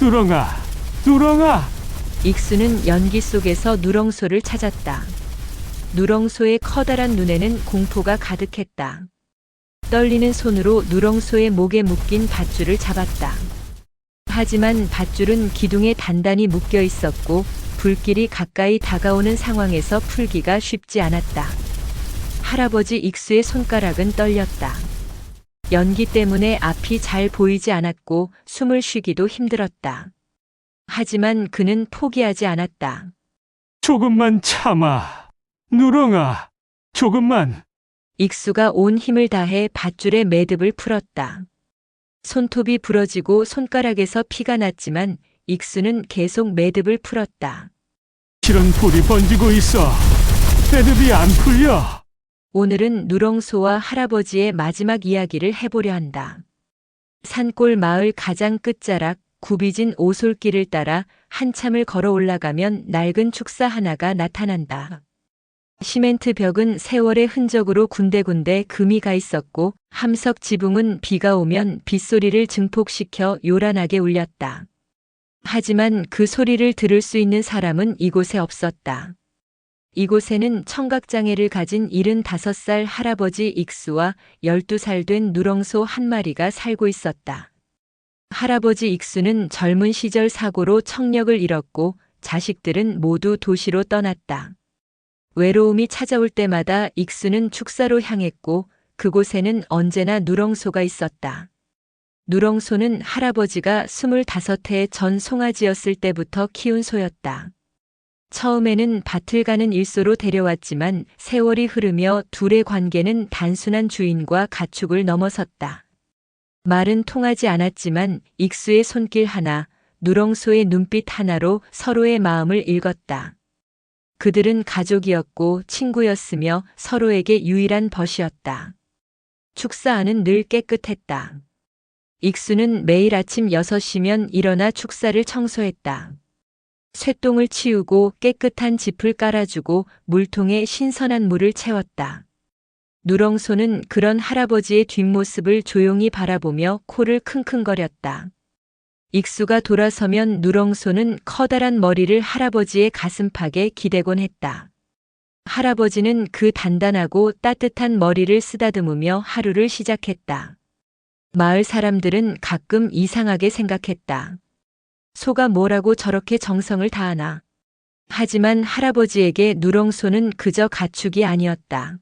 누렁아, 누렁아! 익수는 연기 속에서 누렁소를 찾았다. 누렁소의 커다란 눈에는 공포가 가득했다. 떨리는 손으로 누렁소의 목에 묶인 밧줄을 잡았다. 하지만 밧줄은 기둥에 단단히 묶여 있었고 불길이 가까이 다가오는 상황에서 풀기가 쉽지 않았다. 할아버지 익수의 손가락은 떨렸다. 연기 때문에 앞이 잘 보이지 않았고 숨을 쉬기도 힘들었다. 하지만 그는 포기하지 않았다. 조금만 참아. 누렁아, 조금만. 익수가 온 힘을 다해 밧줄의 매듭을 풀었다. 손톱이 부러지고 손가락에서 피가 났지만 익수는 계속 매듭을 풀었다. 실은 불이 번지고 있어. 매듭이 안 풀려. 오늘은 누렁소와 할아버지의 마지막 이야기를 해보려 한다. 산골 마을 가장 끝자락 굽이진 오솔길을 따라 한참을 걸어 올라가면 낡은 축사 하나가 나타난다. 시멘트 벽은 세월의 흔적으로 군데군데 금이 가 있었고 함석 지붕은 비가 오면 빗소리를 증폭시켜 요란하게 울렸다. 하지만 그 소리를 들을 수 있는 사람은 이곳에 없었다. 이곳에는 청각장애를 가진 75살 할아버지 익수와 12살 된 누렁소 한 마리가 살고 있었다. 할아버지 익수는 젊은 시절 사고로 청력을 잃었고 자식들은 모두 도시로 떠났다. 외로움이 찾아올 때마다 익수는 축사로 향했고 그곳에는 언제나 누렁소가 있었다. 누렁소는 할아버지가 25해 전 송아지였을 때부터 키운 소였다. 처음에는 밭을 가는 일소로 데려왔지만 세월이 흐르며 둘의 관계는 단순한 주인과 가축을 넘어섰다. 말은 통하지 않았지만 익수의 손길 하나, 누렁소의 눈빛 하나로 서로의 마음을 읽었다. 그들은 가족이었고 친구였으며 서로에게 유일한 벗이었다. 축사 안은 늘 깨끗했다. 익수는 매일 아침 6시면 일어나 축사를 청소했다. 쇠똥을 치우고 깨끗한 짚을 깔아주고 물통에 신선한 물을 채웠다. 누렁소는 그런 할아버지의 뒷모습을 조용히 바라보며 코를 킁킁거렸다. 익수가 돌아서면 누렁소는 커다란 머리를 할아버지의 가슴팍에 기대곤 했다. 할아버지는 그 단단하고 따뜻한 머리를 쓰다듬으며 하루를 시작했다. 마을 사람들은 가끔 이상하게 생각했다. 소가 뭐라고 저렇게 정성을 다하나. 하지만 할아버지에게 누렁소는 그저 가축이 아니었다.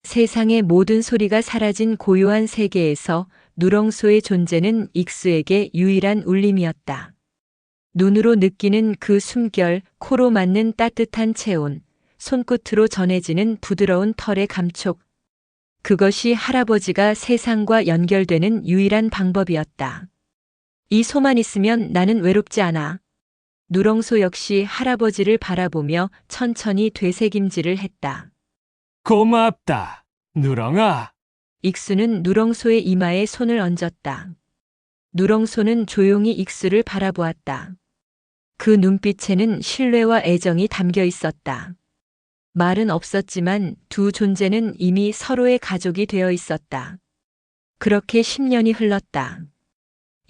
세상의 모든 소리가 사라진 고요한 세계에서 누렁소의 존재는 익수에게 유일한 울림이었다. 눈으로 느끼는 그 숨결, 코로 맞는 따뜻한 체온, 손끝으로 전해지는 부드러운 털의 감촉. 그것이 할아버지가 세상과 연결되는 유일한 방법이었다. 이 소만 있으면 나는 외롭지 않아. 누렁소 역시 할아버지를 바라보며 천천히 되새김질을 했다. 고맙다, 누렁아. 익수는 누렁소의 이마에 손을 얹었다. 누렁소는 조용히 익수를 바라보았다. 그 눈빛에는 신뢰와 애정이 담겨 있었다. 말은 없었지만 두 존재는 이미 서로의 가족이 되어 있었다. 그렇게 10년이 흘렀다.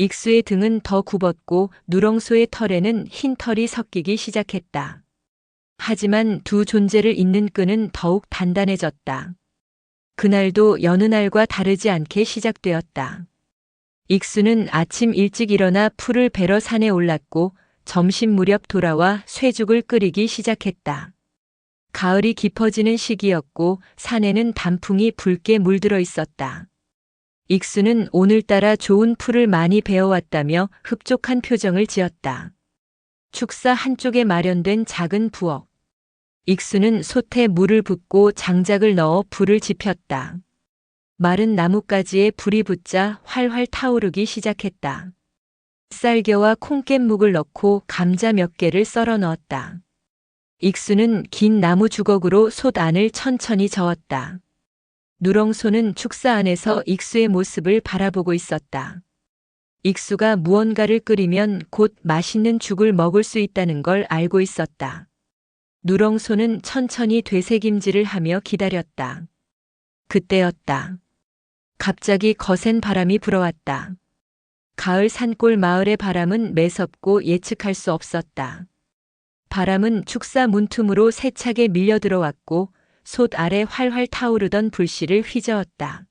익수의 등은 더 굽었고 누렁소의 털에는 흰 털이 섞이기 시작했다. 하지만 두 존재를 잇는 끈은 더욱 단단해졌다. 그날도 여느 날과 다르지 않게 시작되었다. 익수는 아침 일찍 일어나 풀을 베러 산에 올랐고 점심 무렵 돌아와 쇠죽을 끓이기 시작했다. 가을이 깊어지는 시기였고 산에는 단풍이 붉게 물들어 있었다. 익수는 오늘따라 좋은 풀을 많이 베어왔다며 흡족한 표정을 지었다. 축사 한쪽에 마련된 작은 부엌. 익수는 솥에 물을 붓고 장작을 넣어 불을 지폈다. 마른 나뭇가지에 불이 붙자 활활 타오르기 시작했다. 쌀겨와 콩깻묵을 넣고 감자 몇 개를 썰어 넣었다. 익수는 긴 나무 주걱으로 솥 안을 천천히 저었다. 누렁소는 축사 안에서 익수의 모습을 바라보고 있었다. 익수가 무언가를 끓이면 곧 맛있는 죽을 먹을 수 있다는 걸 알고 있었다. 누렁소는 천천히 되새김질을 하며 기다렸다. 그때였다. 갑자기 거센 바람이 불어왔다. 가을 산골 마을의 바람은 매섭고 예측할 수 없었다. 바람은 축사 문틈으로 세차게 밀려 들어왔고 솥 아래 활활 타오르던 불씨를 휘저었다.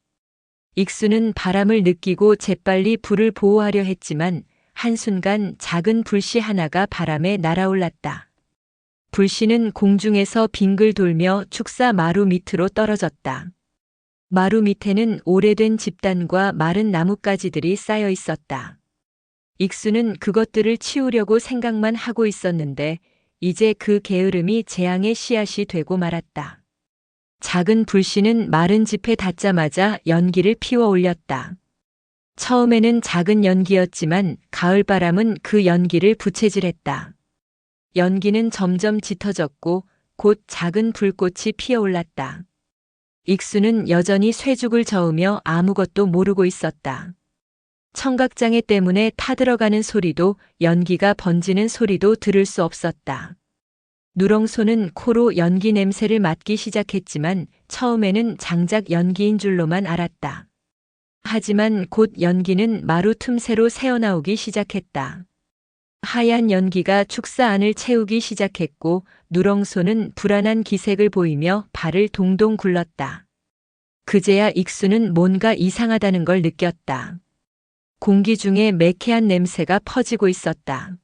익수는 바람을 느끼고 재빨리 불을 보호하려 했지만 한순간 작은 불씨 하나가 바람에 날아올랐다. 불씨는 공중에서 빙글 돌며 축사 마루 밑으로 떨어졌다. 마루 밑에는 오래된 집단과 마른 나뭇가지들이 쌓여 있었다. 익수는 그것들을 치우려고 생각만 하고 있었는데 이제 그 게으름이 재앙의 씨앗이 되고 말았다. 작은 불씨는 마른 짚에 닿자마자 연기를 피워 올렸다. 처음에는 작은 연기였지만 가을바람은 그 연기를 부채질했다. 연기는 점점 짙어졌고 곧 작은 불꽃이 피어올랐다. 익수는 여전히 쇠죽을 저으며 아무것도 모르고 있었다. 청각장애 때문에 타들어가는 소리도 연기가 번지는 소리도 들을 수 없었다. 누렁소는 코로 연기 냄새를 맡기 시작했지만 처음에는 장작 연기인 줄로만 알았다. 하지만 곧 연기는 마루 틈새로 새어나오기 시작했다. 하얀 연기가 축사 안을 채우기 시작했고 누렁소는 불안한 기색을 보이며 발을 동동 굴렀다. 그제야 익수는 뭔가 이상하다는 걸 느꼈다. 공기 중에 매캐한 냄새가 퍼지고 있었다.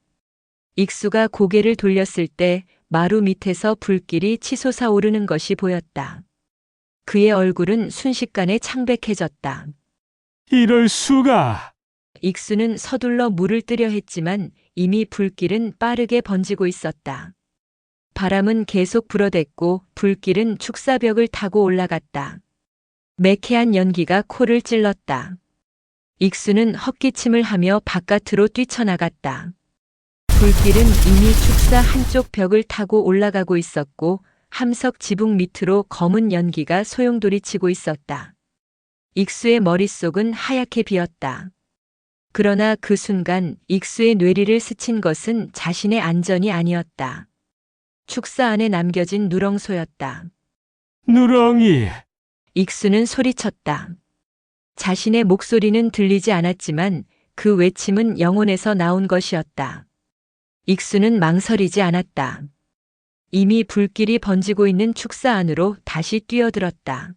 익수가 고개를 돌렸을 때 마루 밑에서 불길이 치솟아 오르는 것이 보였다. 그의 얼굴은 순식간에 창백해졌다. 이럴 수가. 익수는 서둘러 물을 뜨려 했지만 이미 불길은 빠르게 번지고 있었다. 바람은 계속 불어댔고 불길은 축사벽을 타고 올라갔다. 매캐한 연기가 코를 찔렀다. 익수는 헛기침을 하며 바깥으로 뛰쳐나갔다. 불길은 이미 축사 한쪽 벽을 타고 올라가고 있었고 함석 지붕 밑으로 검은 연기가 소용돌이치고 있었다. 익수의 머릿속은 하얗게 비었다. 그러나 그 순간 익수의 뇌리를 스친 것은 자신의 안전이 아니었다. 축사 안에 남겨진 누렁소였다. 누렁이. 익수는 소리쳤다. 자신의 목소리는 들리지 않았지만 그 외침은 영혼에서 나온 것이었다. 익수는 망설이지 않았다. 이미 불길이 번지고 있는 축사 안으로 다시 뛰어들었다.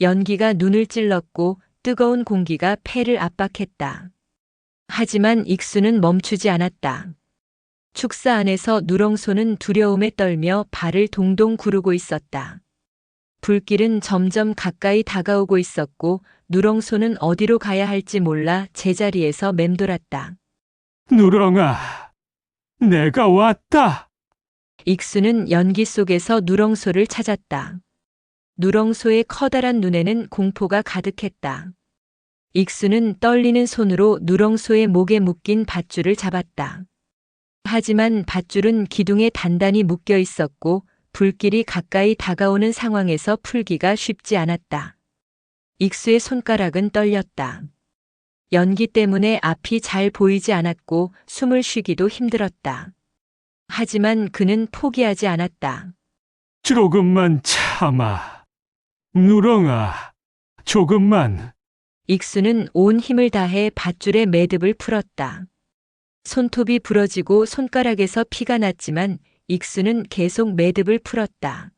연기가 눈을 찔렀고 뜨거운 공기가 폐를 압박했다. 하지만 익수는 멈추지 않았다. 축사 안에서 누렁소는 두려움에 떨며 발을 동동 구르고 있었다. 불길은 점점 가까이 다가오고 있었고 누렁소는 어디로 가야 할지 몰라 제자리에서 맴돌았다. 누렁아, 내가 왔다. 익수는 연기 속에서 누렁소를 찾았다. 누렁소의 커다란 눈에는 공포가 가득했다. 익수는 떨리는 손으로 누렁소의 목에 묶인 밧줄을 잡았다. 하지만 밧줄은 기둥에 단단히 묶여 있었고 불길이 가까이 다가오는 상황에서 풀기가 쉽지 않았다. 익수의 손가락은 떨렸다. 연기 때문에 앞이 잘 보이지 않았고 숨을 쉬기도 힘들었다. 하지만 그는 포기하지 않았다. 조금만 참아. 누렁아, 조금만. 익수는 온 힘을 다해 밧줄의 매듭을 풀었다. 손톱이 부러지고 손가락에서 피가 났지만 익수는 계속 매듭을 풀었다.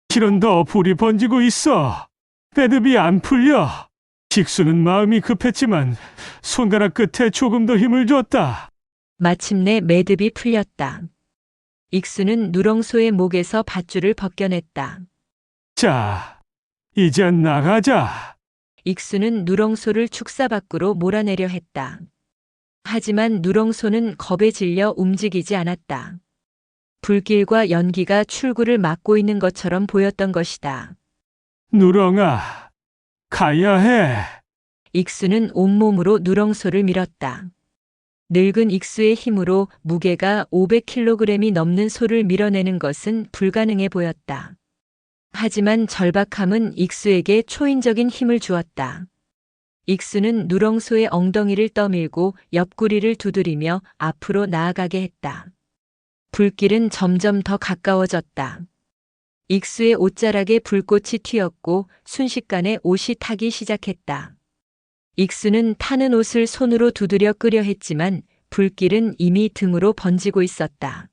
실은 더 불이 번지고 있어. 매듭이 안 풀려. 익수는 마음이 급했지만 손가락 끝에 조금 더 힘을 줬다. 마침내 매듭이 풀렸다. 익수는 누렁소의 목에서 밧줄을 벗겨냈다. 자, 이제 나가자. 익수는 누렁소를 축사 밖으로 몰아내려 했다. 하지만 누렁소는 겁에 질려 움직이지 않았다. 불길과 연기가 출구를 막고 있는 것처럼 보였던 것이다. 누렁아, 가야 해. 익수는 온몸으로 누렁소를 밀었다. 늙은 익수의 힘으로 무게가 500kg이 넘는 소를 밀어내는 것은 불가능해 보였다. 하지만 절박함은 익수에게 초인적인 힘을 주었다. 익수는 누렁소의 엉덩이를 떠밀고 옆구리를 두드리며 앞으로 나아가게 했다. 불길은 점점 더 가까워졌다. 익수의 옷자락에 불꽃이 튀었고 순식간에 옷이 타기 시작했다. 익수는 타는 옷을 손으로 두드려 끄려 했지만 불길은 이미 등으로 번지고 있었다.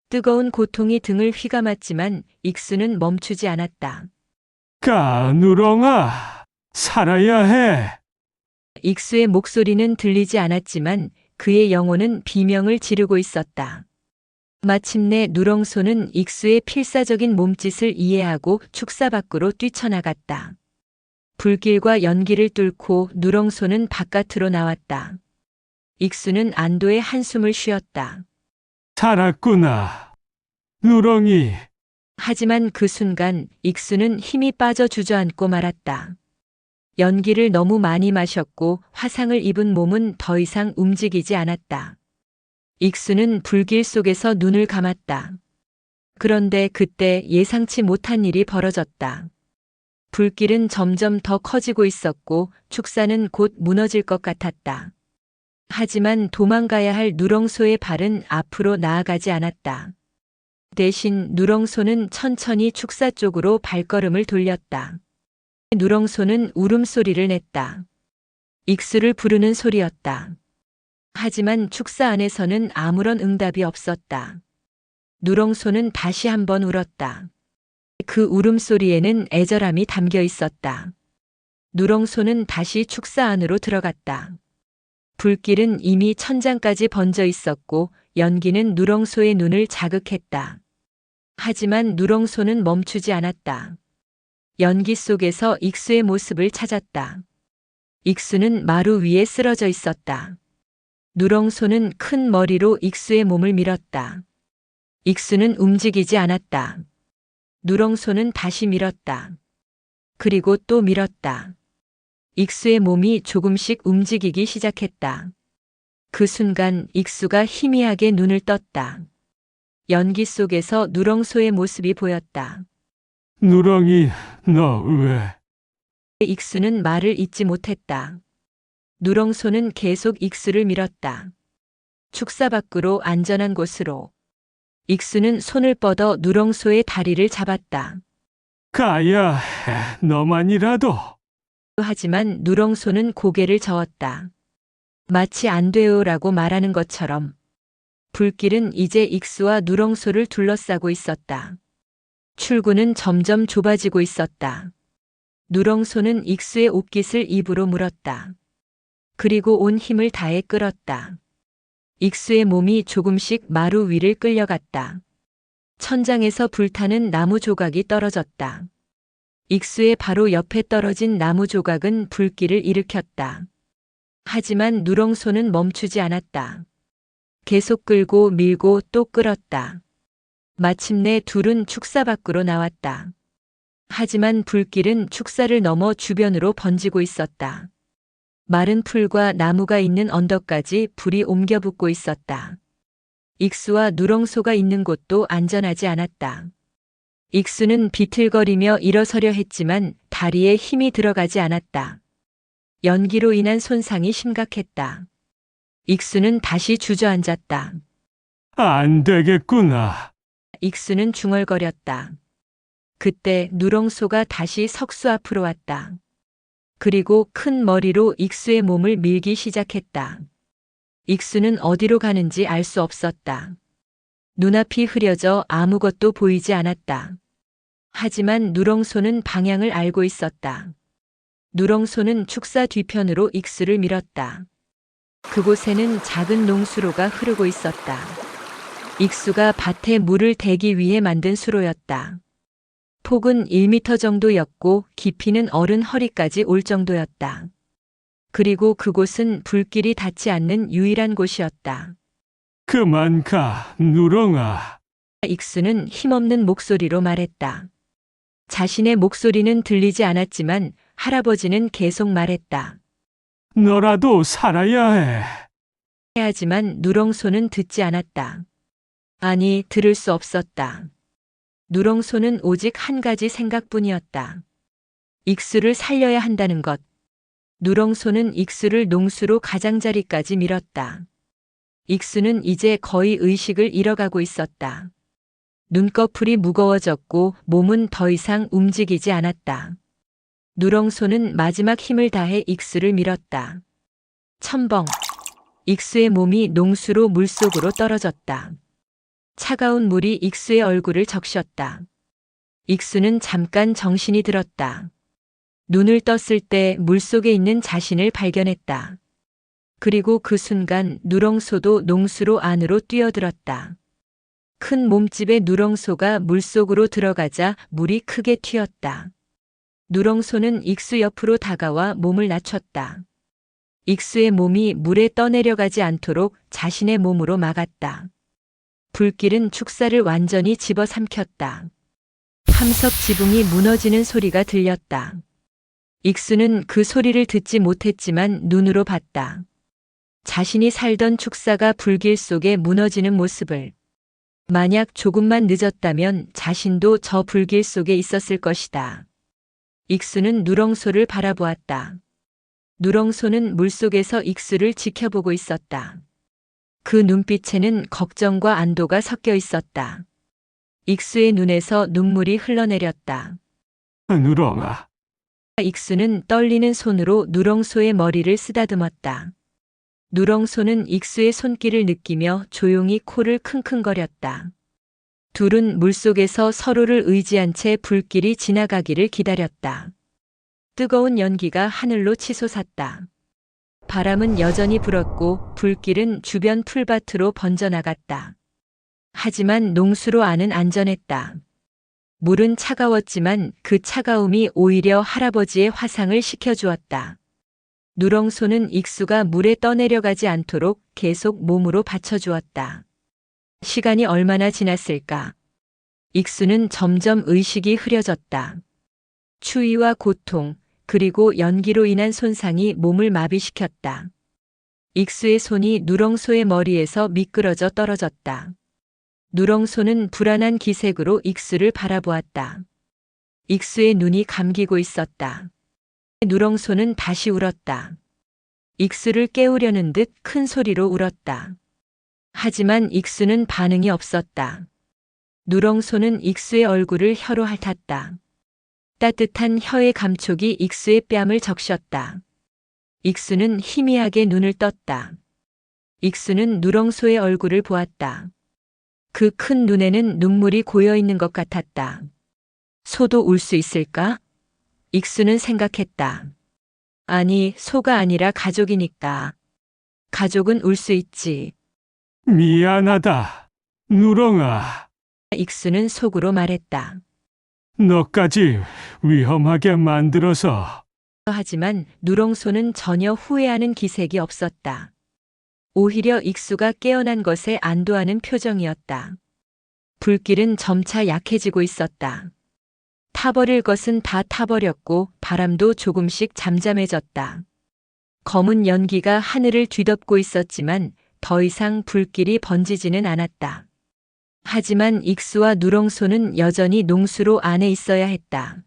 뜨거운 고통이 등을 휘감았지만 익수는 멈추지 않았다. 누렁아, 살아야 해. 익수의 목소리는 들리지 않았지만 그의 영혼은 비명을 지르고 있었다. 마침내 누렁소는 익수의 필사적인 몸짓을 이해하고 축사 밖으로 뛰쳐나갔다. 불길과 연기를 뚫고 누렁소는 바깥으로 나왔다. 익수는 안도의 한숨을 쉬었다. 살았구나. 누렁이. 하지만 그 순간 익수는 힘이 빠져 주저앉고 말았다. 연기를 너무 많이 마셨고 화상을 입은 몸은 더 이상 움직이지 않았다. 익수는 불길 속에서 눈을 감았다. 그런데 그때 예상치 못한 일이 벌어졌다. 불길은 점점 더 커지고 있었고 축사는 곧 무너질 것 같았다. 하지만 도망가야 할 누렁소의 발은 앞으로 나아가지 않았다. 대신 누렁소는 천천히 축사 쪽으로 발걸음을 돌렸다. 누렁소는 울음소리를 냈다. 익수를 부르는 소리였다. 하지만 축사 안에서는 아무런 응답이 없었다. 누렁소는 다시 한번 울었다. 그 울음소리에는 애절함이 담겨 있었다. 누렁소는 다시 축사 안으로 들어갔다. 불길은 이미 천장까지 번져 있었고 연기는 누렁소의 눈을 자극했다. 하지만 누렁소는 멈추지 않았다. 연기 속에서 익수의 모습을 찾았다. 익수는 마루 위에 쓰러져 있었다. 누렁소는 큰 머리로 익수의 몸을 밀었다. 익수는 움직이지 않았다. 누렁소는 다시 밀었다. 그리고 또 밀었다. 익수의 몸이 조금씩 움직이기 시작했다. 그 순간 익수가 희미하게 눈을 떴다. 연기 속에서 누렁소의 모습이 보였다. 누렁이, 너 왜? 익수는 말을 잇지 못했다. 누렁소는 계속 익수를 밀었다. 축사 밖으로 안전한 곳으로. 익수는 손을 뻗어 누렁소의 다리를 잡았다. 가야 해, 너만이라도. 하지만 누렁소는 고개를 저었다. 마치 안 돼요라고 말하는 것처럼. 불길은 이제 익수와 누렁소를 둘러싸고 있었다. 출구는 점점 좁아지고 있었다. 누렁소는 익수의 옷깃을 입으로 물었다. 그리고 온 힘을 다해 끌었다. 익수의 몸이 조금씩 마루 위를 끌려갔다. 천장에서 불타는 나무 조각이 떨어졌다. 익수의 바로 옆에 떨어진 나무 조각은 불길을 일으켰다. 하지만 누렁소는 멈추지 않았다. 계속 끌고 밀고 또 끌었다. 마침내 둘은 축사 밖으로 나왔다. 하지만 불길은 축사를 넘어 주변으로 번지고 있었다. 마른 풀과 나무가 있는 언덕까지 불이 옮겨 붙고 있었다. 익수와 누렁소가 있는 곳도 안전하지 않았다. 익수는 비틀거리며 일어서려 했지만 다리에 힘이 들어가지 않았다. 연기로 인한 손상이 심각했다. 익수는 다시 주저앉았다. 안 되겠구나. 익수는 중얼거렸다. 그때 누렁소가 다시 석수 앞으로 왔다. 그리고 큰 머리로 익수의 몸을 밀기 시작했다. 익수는 어디로 가는지 알 수 없었다. 눈앞이 흐려져 아무것도 보이지 않았다. 하지만 누렁소는 방향을 알고 있었다. 누렁소는 축사 뒤편으로 익수를 밀었다. 그곳에는 작은 농수로가 흐르고 있었다. 익수가 밭에 물을 대기 위해 만든 수로였다. 폭은 1m 정도였고 깊이는 어른 허리까지 올 정도였다. 그리고 그곳은 불길이 닿지 않는 유일한 곳이었다. 그만 가, 누렁아. 익수는 힘없는 목소리로 말했다. 자신의 목소리는 들리지 않았지만 할아버지는 계속 말했다. 너라도 살아야 해. 하지만 누렁소는 듣지 않았다. 아니, 들을 수 없었다. 누렁소는 오직 한 가지 생각뿐이었다. 익수를 살려야 한다는 것. 누렁소는 익수를 농수로 가장자리까지 밀었다. 익수는 이제 거의 의식을 잃어가고 있었다. 눈꺼풀이 무거워졌고 몸은 더 이상 움직이지 않았다. 누렁소는 마지막 힘을 다해 익수를 밀었다. 첨벙. 익수의 몸이 농수로 물속으로 떨어졌다. 차가운 물이 익수의 얼굴을 적셨다. 익수는 잠깐 정신이 들었다. 눈을 떴을 때 물속에 있는 자신을 발견했다. 그리고 그 순간 누렁소도 농수로 안으로 뛰어들었다. 큰 몸집의 누렁소가 물속으로 들어가자 물이 크게 튀었다. 누렁소는 익수 옆으로 다가와 몸을 낮췄다. 익수의 몸이 물에 떠내려가지 않도록 자신의 몸으로 막았다. 불길은 축사를 완전히 집어삼켰다. 함석 지붕이 무너지는 소리가 들렸다. 익수는 그 소리를 듣지 못했지만 눈으로 봤다. 자신이 살던 축사가 불길 속에 무너지는 모습을. 만약 조금만 늦었다면 자신도 저 불길 속에 있었을 것이다. 익수는 누렁소를 바라보았다. 누렁소는 물속에서 익수를 지켜보고 있었다. 그 눈빛에는 걱정과 안도가 섞여 있었다. 익수의 눈에서 눈물이 흘러내렸다. 누렁아, 익수는 떨리는 손으로 누렁소의 머리를 쓰다듬었다. 누렁소는 익수의 손길을 느끼며 조용히 코를 킁킁거렸다. 둘은 물속에서 서로를 의지한 채 불길이 지나가기를 기다렸다. 뜨거운 연기가 하늘로 치솟았다. 바람은 여전히 불었고 불길은 주변 풀밭으로 번져나갔다. 하지만 농수로 안은 안전했다. 물은 차가웠지만 그 차가움이 오히려 할아버지의 화상을 식혀주었다. 누렁소는 익수가 물에 떠내려가지 않도록 계속 몸으로 받쳐주었다. 시간이 얼마나 지났을까? 익수는 점점 의식이 흐려졌다. 추위와 고통, 그리고 연기로 인한 손상이 몸을 마비시켰다. 익수의 손이 누렁소의 머리에서 미끄러져 떨어졌다. 누렁소는 불안한 기색으로 익수를 바라보았다. 익수의 눈이 감기고 있었다. 누렁소는 다시 울었다. 익수를 깨우려는 듯 큰 소리로 울었다. 하지만 익수는 반응이 없었다. 누렁소는 익수의 얼굴을 혀로 핥았다. 따뜻한 혀의 감촉이 익수의 뺨을 적셨다. 익수는 희미하게 눈을 떴다. 익수는 누렁소의 얼굴을 보았다. 그 큰 눈에는 눈물이 고여 있는 것 같았다. 소도 울 수 있을까? 익수는 생각했다. 아니, 소가 아니라 가족이니까. 가족은 울 수 있지. 미안하다. 누렁아, 익수는 속으로 말했다. 너까지 위험하게 만들어서. 하지만 누렁소는 전혀 후회하는 기색이 없었다. 오히려 익수가 깨어난 것에 안도하는 표정이었다. 불길은 점차 약해지고 있었다. 타버릴 것은 다 타버렸고 바람도 조금씩 잠잠해졌다. 검은 연기가 하늘을 뒤덮고 있었지만 더 이상 불길이 번지지는 않았다. 하지만 익수와 누렁소는 여전히 농수로 안에 있어야 했다.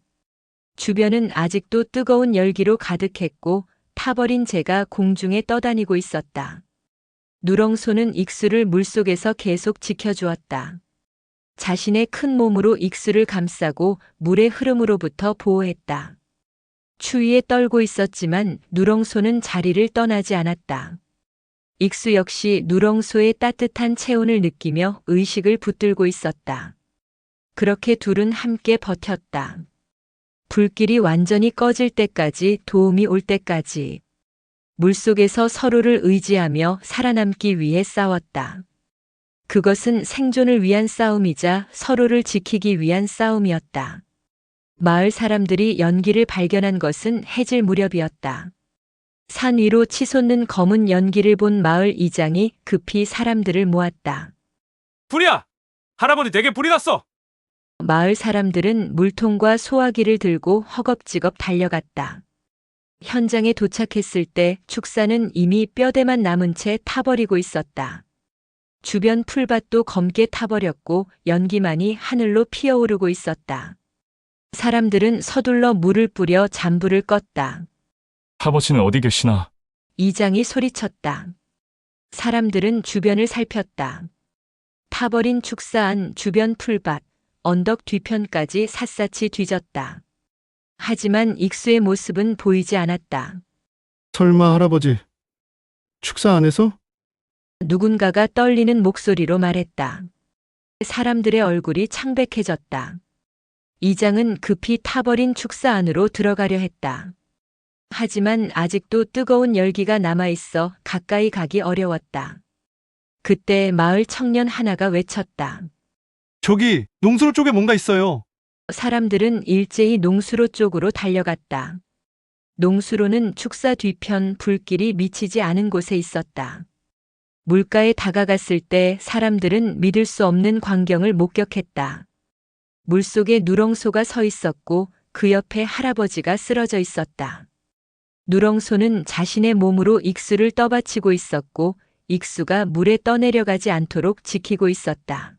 주변은 아직도 뜨거운 열기로 가득했고 타버린 재가 공중에 떠다니고 있었다. 누렁소는 익수를 물속에서 계속 지켜주었다. 자신의 큰 몸으로 익수를 감싸고 물의 흐름으로부터 보호했다. 추위에 떨고 있었지만 누렁소는 자리를 떠나지 않았다. 익수 역시 누렁소의 따뜻한 체온을 느끼며 의식을 붙들고 있었다. 그렇게 둘은 함께 버텼다. 불길이 완전히 꺼질 때까지, 도움이 올 때까지. 물속에서 서로를 의지하며 살아남기 위해 싸웠다. 그것은 생존을 위한 싸움이자 서로를 지키기 위한 싸움이었다. 마을 사람들이 연기를 발견한 것은 해질 무렵이었다. 산 위로 치솟는 검은 연기를 본 마을 이장이 급히 사람들을 모았다. 불이야! 할아버지 댁에 불이 났어! 마을 사람들은 물통과 소화기를 들고 허겁지겁 달려갔다. 현장에 도착했을 때 축사는 이미 뼈대만 남은 채 타버리고 있었다. 주변 풀밭도 검게 타버렸고 연기만이 하늘로 피어오르고 있었다. 사람들은 서둘러 물을 뿌려 잠불을 껐다. 아버지는 어디 계시나? 이장이 소리쳤다. 사람들은 주변을 살폈다. 타버린 축사 안 주변 풀밭, 언덕 뒤편까지 샅샅이 뒤졌다. 하지만 익수의 모습은 보이지 않았다. 설마 할아버지 축사 안 해서? 누군가가 떨리는 목소리로 말했다. 사람들의 얼굴이 창백해졌다. 이장은 급히 타버린 축사 안으로 들어가려 했다. 하지만 아직도 뜨거운 열기가 남아있어 가까이 가기 어려웠다. 그때 마을 청년 하나가 외쳤다. 저기 농수로 쪽에 뭔가 있어요. 사람들은 일제히 농수로 쪽으로 달려갔다. 농수로는 축사 뒤편 불길이 미치지 않은 곳에 있었다. 물가에 다가갔을 때 사람들은 믿을 수 없는 광경을 목격했다. 물속에 누렁소가 서 있었고 그 옆에 할아버지가 쓰러져 있었다. 누렁소는 자신의 몸으로 익수를 떠받치고 있었고 익수가 물에 떠내려가지 않도록 지키고 있었다.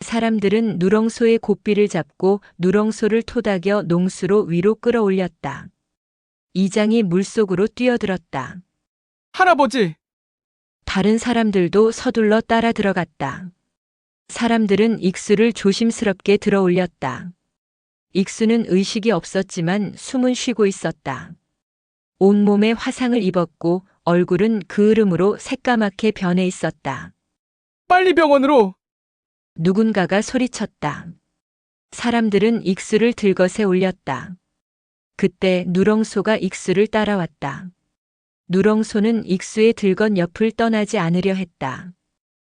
사람들은 누렁소의 고삐를 잡고 누렁소를 토닥여 농수로 위로 끌어올렸다. 이장이 물속으로 뛰어들었다. 할아버지! 다른 사람들도 서둘러 따라 들어갔다. 사람들은 익수를 조심스럽게 들어 올렸다. 익수는 의식이 없었지만 숨은 쉬고 있었다. 온몸에 화상을 입었고 얼굴은 그을음으로 새까맣게 변해 있었다. 빨리 병원으로! 누군가가 소리쳤다. 사람들은 익수를 들것에 올렸다. 그때 누렁소가 익수를 따라왔다. 누렁소는 익수의 들건 옆을 떠나지 않으려 했다.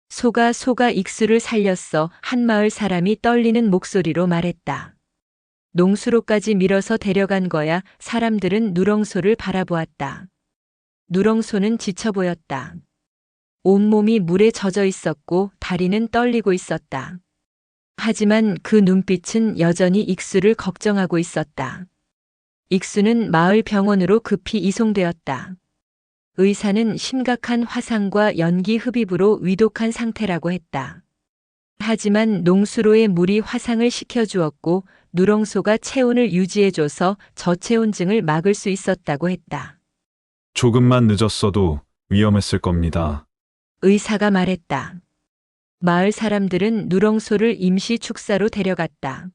소가 익수를 살렸어. 한 마을 사람이 떨리는 목소리로 말했다. 농수로까지 밀어서 데려간 거야. 사람들은 누렁소를 바라보았다. 누렁소는 지쳐 보였다. 온몸이 물에 젖어 있었고 다리는 떨리고 있었다. 하지만 그 눈빛은 여전히 익수를 걱정하고 있었다. 익수는 마을 병원으로 급히 이송되었다. 의사는 심각한 화상과 연기 흡입으로 위독한 상태라고 했다. 하지만 농수로의 물이 화상을 식혀주었고 누렁소가 체온을 유지해줘서 저체온증을 막을 수 있었다고 했다. 조금만 늦었어도 위험했을 겁니다. 의사가 말했다. 마을 사람들은 누렁소를 임시 축사로 데려갔다.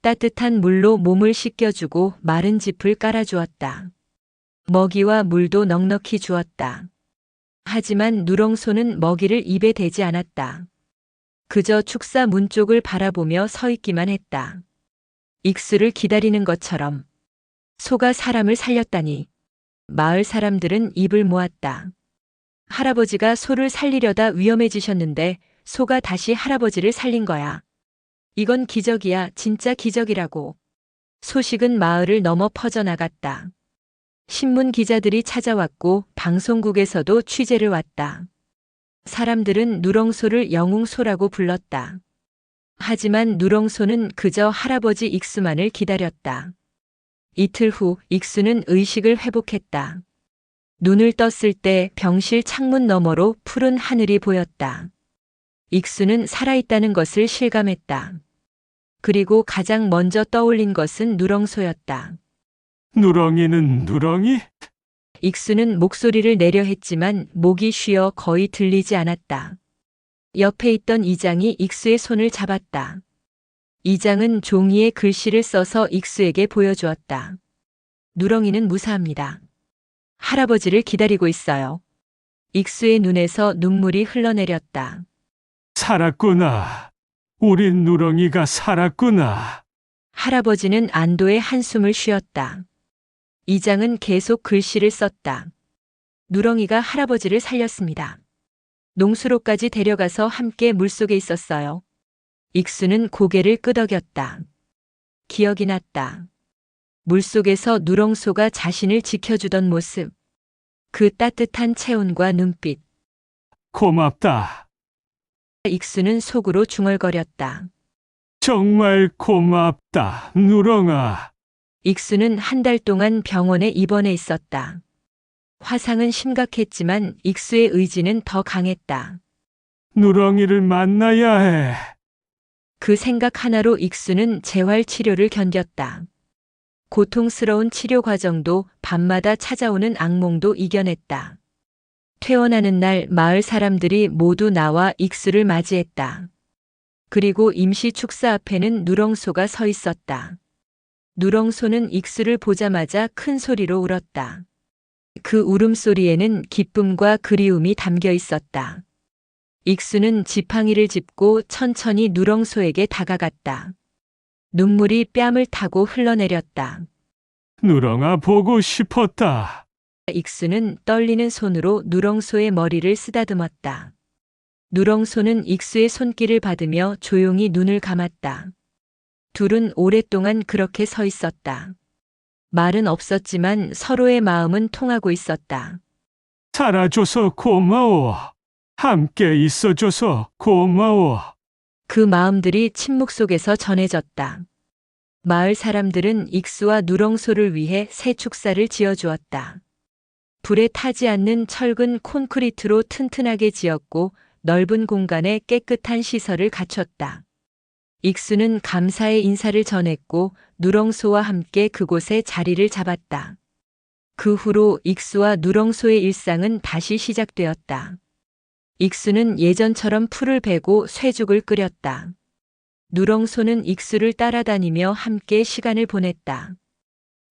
따뜻한 물로 몸을 씻겨주고 마른 짚을 깔아주었다. 먹이와 물도 넉넉히 주었다. 하지만 누렁소는 먹이를 입에 대지 않았다. 그저 축사 문 쪽을 바라보며 서 있기만 했다. 익수를 기다리는 것처럼. 소가 사람을 살렸다니. 마을 사람들은 입을 모았다. 할아버지가 소를 살리려다 위험해지셨는데 소가 다시 할아버지를 살린 거야. 이건 기적이야, 진짜 기적이라고. 소식은 마을을 넘어 퍼져나갔다. 신문 기자들이 찾아왔고 방송국에서도 취재를 왔다. 사람들은 누렁소를 영웅소라고 불렀다. 하지만 누렁소는 그저 할아버지 익수만을 기다렸다. 이틀 후 익수는 의식을 회복했다. 눈을 떴을 때 병실 창문 너머로 푸른 하늘이 보였다. 익수는 살아있다는 것을 실감했다. 그리고 가장 먼저 떠올린 것은 누렁소였다. 누렁이는 누렁이? 익수는 목소리를 내려 했지만 목이 쉬어 거의 들리지 않았다. 옆에 있던 이장이 익수의 손을 잡았다. 이장은 종이에 글씨를 써서 익수에게 보여주었다. 누렁이는 무사합니다. 할아버지를 기다리고 있어요. 익수의 눈에서 눈물이 흘러내렸다. 살았구나. 우린 누렁이가 살았구나. 할아버지는 안도의 한숨을 쉬었다. 이장은 계속 글씨를 썼다. 누렁이가 할아버지를 살렸습니다. 농수로까지 데려가서 함께 물속에 있었어요. 익수는 고개를 끄덕였다. 기억이 났다. 물속에서 누렁소가 자신을 지켜주던 모습. 그 따뜻한 체온과 눈빛. 고맙다. 익수는 속으로 중얼거렸다. 정말 고맙다, 누렁아. 익수는 한 달 동안 병원에 입원해 있었다. 화상은 심각했지만 익수의 의지는 더 강했다. 누렁이를 만나야 해. 그 생각 하나로 익수는 재활 치료를 견뎠다. 고통스러운 치료 과정도 밤마다 찾아오는 악몽도 이겨냈다. 퇴원하는 날 마을 사람들이 모두 나와 익수를 맞이했다. 그리고 임시 축사 앞에는 누렁소가 서 있었다. 누렁소는 익수를 보자마자 큰 소리로 울었다. 그 울음소리에는 기쁨과 그리움이 담겨 있었다. 익수는 지팡이를 짚고 천천히 누렁소에게 다가갔다. 눈물이 뺨을 타고 흘러내렸다. 누렁아, 보고 싶었다. 익수는 떨리는 손으로 누렁소의 머리를 쓰다듬었다. 누렁소는 익수의 손길을 받으며 조용히 눈을 감았다. 둘은 오랫동안 그렇게 서 있었다. 말은 없었지만 서로의 마음은 통하고 있었다. 살아줘서 고마워. 함께 있어줘서 고마워. 그 마음들이 침묵 속에서 전해졌다. 마을 사람들은 익수와 누렁소를 위해 새 축사를 지어주었다. 불에 타지 않는 철근 콘크리트로 튼튼하게 지었고 넓은 공간에 깨끗한 시설을 갖췄다. 익수는 감사의 인사를 전했고 누렁소와 함께 그곳에 자리를 잡았다. 그 후로 익수와 누렁소의 일상은 다시 시작되었다. 익수는 예전처럼 풀을 베고 쇠죽을 끓였다. 누렁소는 익수를 따라다니며 함께 시간을 보냈다.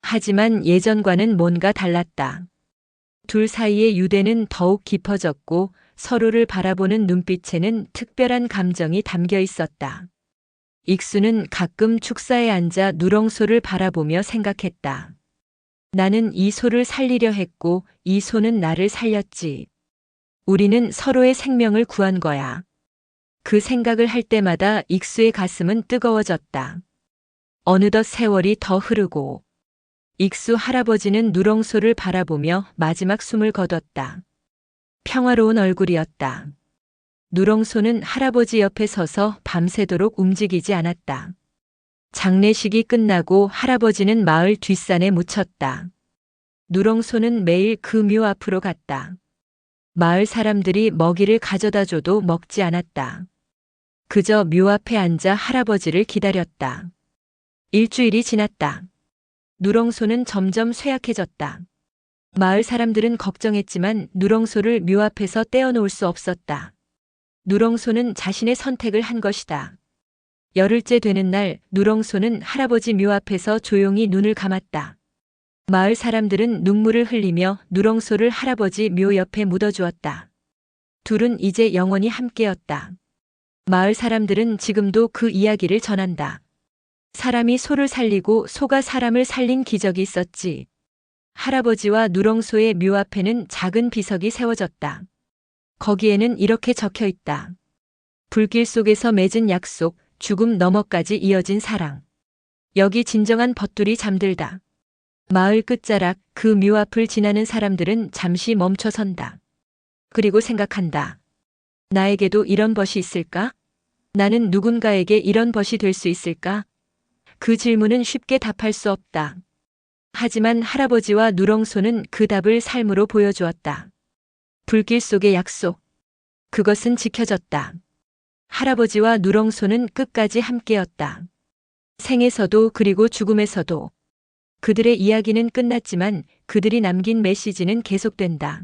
하지만 예전과는 뭔가 달랐다. 둘 사이의 유대는 더욱 깊어졌고 서로를 바라보는 눈빛에는 특별한 감정이 담겨 있었다. 익수는 가끔 축사에 앉아 누렁소를 바라보며 생각했다. 나는 이 소를 살리려 했고 이 소는 나를 살렸지. 우리는 서로의 생명을 구한 거야. 그 생각을 할 때마다 익수의 가슴은 뜨거워졌다. 어느덧 세월이 더 흐르고 익수 할아버지는 누렁소를 바라보며 마지막 숨을 거뒀다. 평화로운 얼굴이었다. 누렁소는 할아버지 옆에 서서 밤새도록 움직이지 않았다. 장례식이 끝나고 할아버지는 마을 뒷산에 묻혔다. 누렁소는 매일 그 묘 앞으로 갔다. 마을 사람들이 먹이를 가져다 줘도 먹지 않았다. 그저 묘 앞에 앉아 할아버지를 기다렸다. 일주일이 지났다. 누렁소는 점점 쇠약해졌다. 마을 사람들은 걱정했지만 누렁소를 묘 앞에서 떼어놓을 수 없었다. 누렁소는 자신의 선택을 한 것이다. 열흘째 되는 날 누렁소는 할아버지 묘 앞에서 조용히 눈을 감았다. 마을 사람들은 눈물을 흘리며 누렁소를 할아버지 묘 옆에 묻어주었다. 둘은 이제 영원히 함께였다. 마을 사람들은 지금도 그 이야기를 전한다. 사람이 소를 살리고 소가 사람을 살린 기적이 있었지. 할아버지와 누렁소의 묘 앞에는 작은 비석이 세워졌다. 거기에는 이렇게 적혀 있다. 불길 속에서 맺은 약속, 죽음 너머까지 이어진 사랑. 여기 진정한 벗들이 잠들다. 마을 끝자락 그 묘 앞을 지나는 사람들은 잠시 멈춰선다. 그리고 생각한다. 나에게도 이런 벗이 있을까? 나는 누군가에게 이런 벗이 될 수 있을까? 그 질문은 쉽게 답할 수 없다. 하지만 할아버지와 누렁소는 그 답을 삶으로 보여주었다. 불길 속의 약속. 그것은 지켜졌다. 할아버지와 누렁소는 끝까지 함께였다. 생에서도 그리고 죽음에서도. 그들의 이야기는 끝났지만 그들이 남긴 메시지는 계속된다.